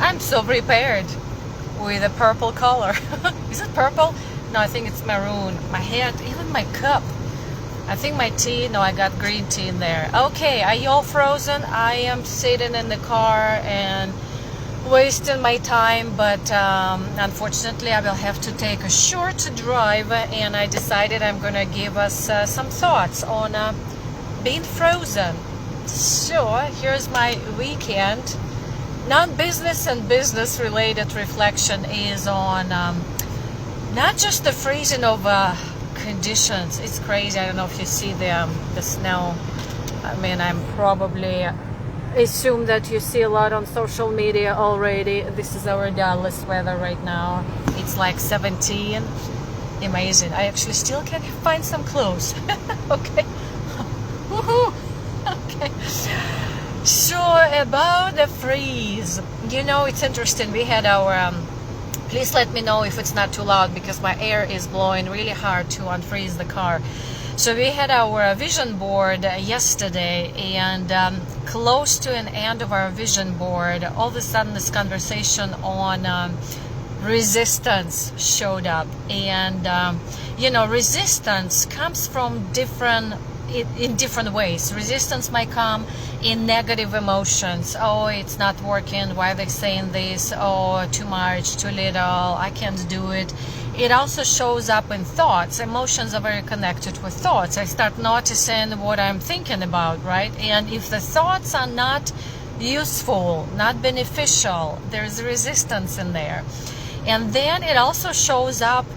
I'm so prepared with a purple color. Is it purple? No, I think it's maroon. My hat, even my cup. I think my tea, no, I got green tea in there. Okay, are you all frozen? I am sitting in the car and wasting my time, but unfortunately I will have to take a short drive, and I decided I'm gonna give us some thoughts on being frozen. So here's my weekend. Non-business and business related reflection is on not just the freezing of conditions. It's crazy. I don't know if you see the snow. I mean, I'm probably assume that you see a lot on social media already. This is our Dallas weather right now. It's like 17. Amazing. I actually still can find some clothes. Okay. Woohoo. Okay. So about the freeze, you know, it's interesting. We had our please let me know if it's not too loud, because my air is blowing really hard to unfreeze the car. So we had our vision board yesterday, and close to an end of our vision board, all of a sudden this conversation on resistance showed up. And you know, resistance comes from in different ways. Resistance might come in negative emotions. Oh, it's not working. Why are they saying this? Oh, too much, too little, I can't do it. It also shows up in thoughts. Emotions are very connected with thoughts. I start noticing what I'm thinking about, right? And if the thoughts are not useful, not beneficial, there's resistance in there. And then it also shows up,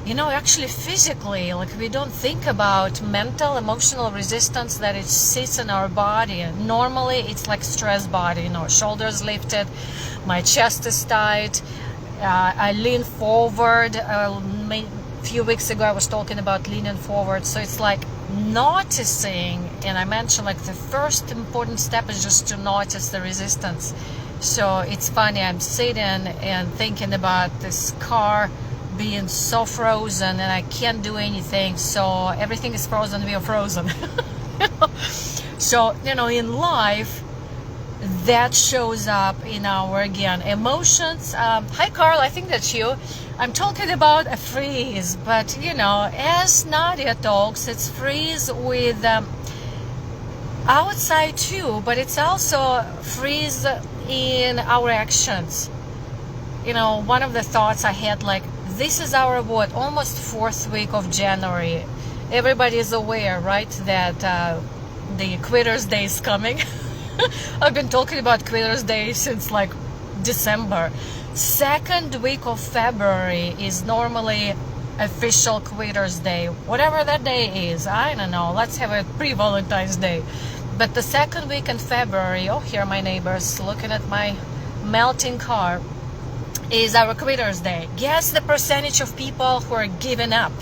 you know, actually physically. Like, we don't think about mental, emotional resistance that it sits in our body. Normally it's like stress body, you know, shoulders lifted, my chest is tight, I lean forward. A few weeks ago I was talking about leaning forward. So it's like noticing, and I mentioned like the first important step is just to notice the resistance. So it's funny, I'm sitting and thinking about this car being so frozen, and I can't do anything. So everything is frozen, we are frozen. So, you know, in life, that shows up in our, again, emotions. Hi Carl, I think that's you. I'm talking about a freeze, but you know, as Nadia talks, it's freeze with outside too, but it's also freeze in our actions. You know, one of the thoughts I had, like, this is our almost 4th week of January. Everybody is aware, right, that the Quitter's Day is coming. I've been talking about Quitter's Day since like December. 2nd week of February is normally official Quitter's Day. Whatever that day is, I don't know. Let's have a pre-Valentine's Day. But the 2nd week in February, oh, here are my neighbors looking at my melting car, is our Quitter's Day. Guess the percentage of people who are giving up.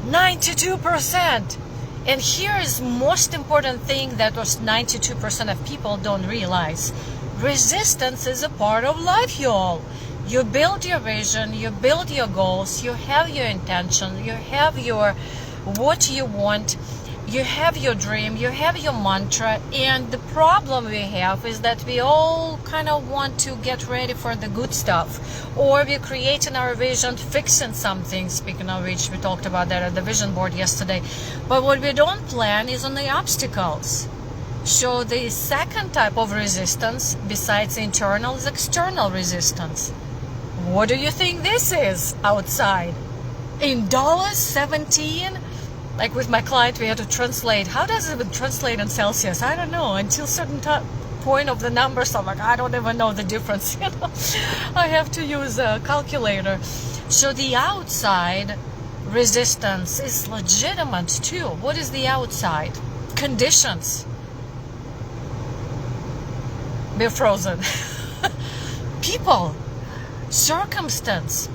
92%. And here is most important thing that was 92% of people don't realize. Resistance is a part of life, y'all. You build your vision, you build your goals, you have your intention, you have your what you want, you have your dream, you have your mantra. And the problem we have is that we all kind of want to get ready for the good stuff, or we're creating our vision, fixing something. Speaking of which, we talked about that at the vision board yesterday. But what we don't plan is on the obstacles. So the second type of resistance, besides internal, is external resistance. What do you think this is outside? In dollars, 17? Like with my client, we had to translate. How does it even translate in Celsius? I don't know. Until certain point of the numbers, I'm like, I don't even know the difference. You know, I have to use a calculator. So the outside resistance is legitimate too. What is the outside? Conditions. We're frozen. People. Circumstance.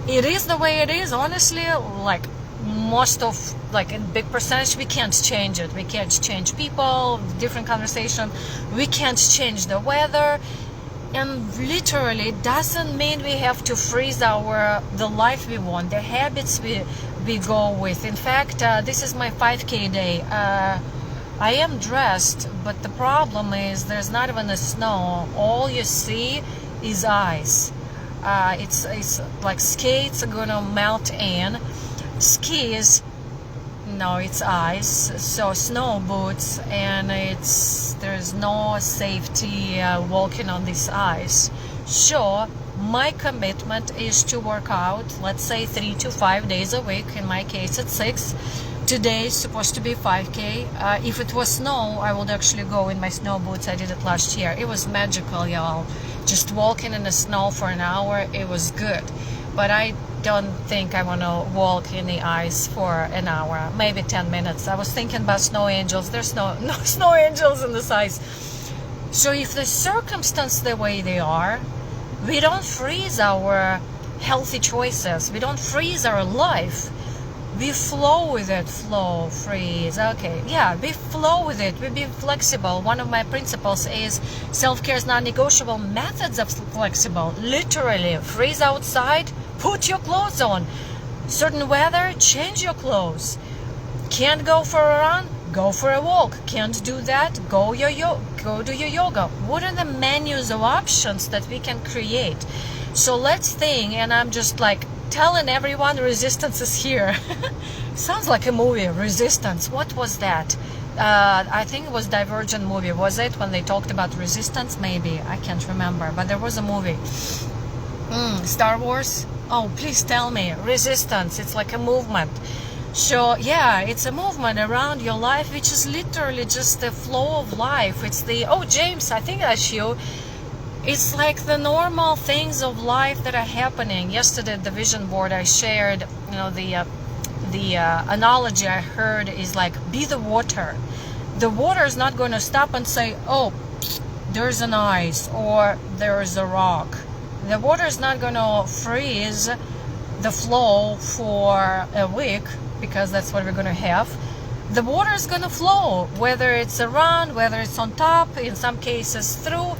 It is the way it is. Honestly, like, most of, like, in big percentage, we can't change it. We can't change people, different conversation. We can't change the weather. And literally, it doesn't mean we have to freeze the life we want, the habits we go with. In fact, this is my 5K day. I am dressed, but the problem is there's not even the snow. All you see is ice. It's like skates are gonna melt in. Skis, no, it's ice. So snow boots, and there's no safety walking on this ice. Sure, my commitment is to work out, let's say 3 to 5 days a week. In my case, it's 6. Today is supposed to be 5K. If it was snow, I would actually go in my snow boots. I did it last year. It was magical, y'all. Just walking in the snow for an hour, it was good. But I don't think I want to walk in the ice for an hour, maybe 10 minutes. I was thinking about snow angels. There's no snow angels in this ice. So if the circumstance the way they are, we don't freeze our healthy choices. We don't freeze our life. We flow with it. Flow, freeze. Okay, yeah, we flow with it. We be flexible. One of my principles is self-care is non-negotiable. Methods of flexible. Literally, freeze outside, put your clothes on. Certain weather, change your clothes. Can't go for a run? Go for a walk. Can't do that? Go do your yoga. What are the menus of options that we can create? So let's think, and I'm just like telling everyone resistance is here. Sounds like a movie, Resistance. What was that? I think it was Divergent movie, was it? When they talked about resistance, maybe. I can't remember, but there was a movie. Star Wars? Oh, please tell me. Resistance, it's like a movement. So yeah, it's a movement around your life, which is literally just the flow of life. It's the, oh James, I think that's you. It's like the normal things of life that are happening. Yesterday at the vision board I shared, you know, the analogy I heard is like, be the water. The water is not going to stop and say, oh, there's an ice or there's a rock. The water is not going to freeze the flow for a week, because that's what we're going to have. The water is going to flow, whether it's around, whether it's on top, in some cases through.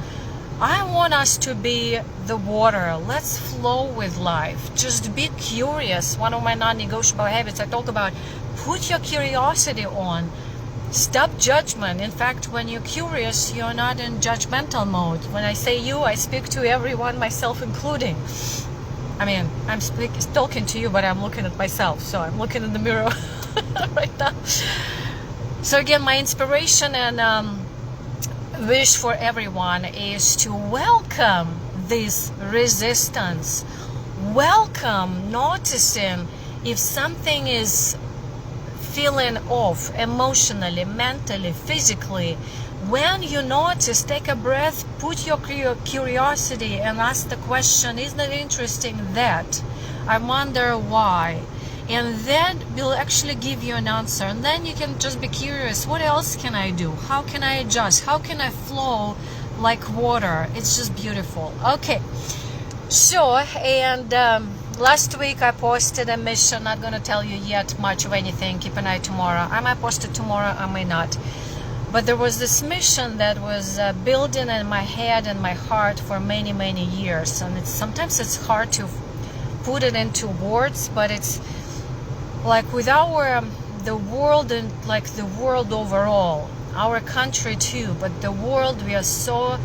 I want us to be the water. Let's flow with life. Just be curious. One of my non-negotiable habits I talk about, put your curiosity on. Stop judgment. In fact, when you're curious, you're not in judgmental mode. When I say you, I speak to everyone, myself including. I mean, I'm talking to you, but I'm looking at myself. So I'm looking in the mirror right now. So again, my inspiration and wish for everyone is to welcome this resistance. Welcome noticing if something is feeling off emotionally, mentally, physically. When you notice, take a breath, put your curiosity and ask the question, isn't it interesting that? I wonder why. And then we'll actually give you an answer. And then you can just be curious, what else can I do? How can I adjust? How can I flow like water? It's just beautiful. Okay. So, and last week I posted a mission. Not going to tell you yet much of anything. Keep an eye tomorrow. I might post it tomorrow. I may not. But there was this mission that was building in my head and my heart for many, many years. And sometimes it's hard to put it into words, but it's like with the world and like the world overall, our country too, but the world, we are so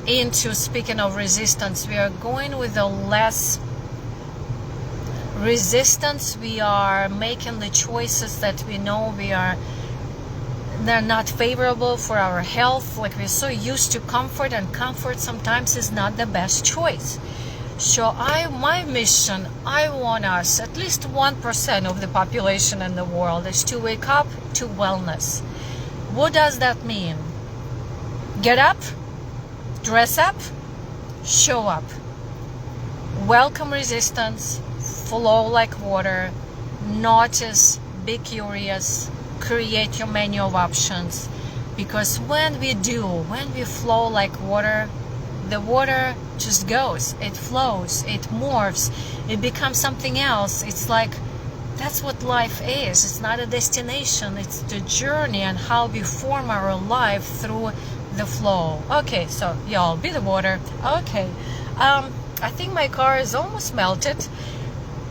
into, speaking of resistance, we are going with a less resistance. We are making the choices that we know they're not favorable for our health. Like we're so used to comfort, and comfort sometimes is not the best choice. So my mission, I want us, at least 1% of the population in the world, is to wake up to wellness. What does that mean? Get up, dress up, show up. Welcome resistance, flow like water, notice, be curious, create your menu of options. Because when we flow like water, the water just goes, it flows, it morphs, it becomes something else. It's like, that's what life is. It's not a destination, it's the journey and how we form our life through the flow. Okay, so y'all, be the water. Okay, I think my car is almost melted.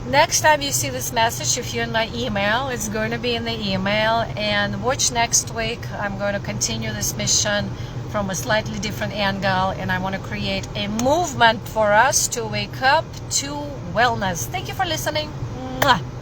Next time you see this message, if you're in my email, it's going to be in the email. And watch next week. I'm going to continue this mission from a slightly different angle, and I want to create a movement for us to wake up to wellness. Thank you for listening. Mwah.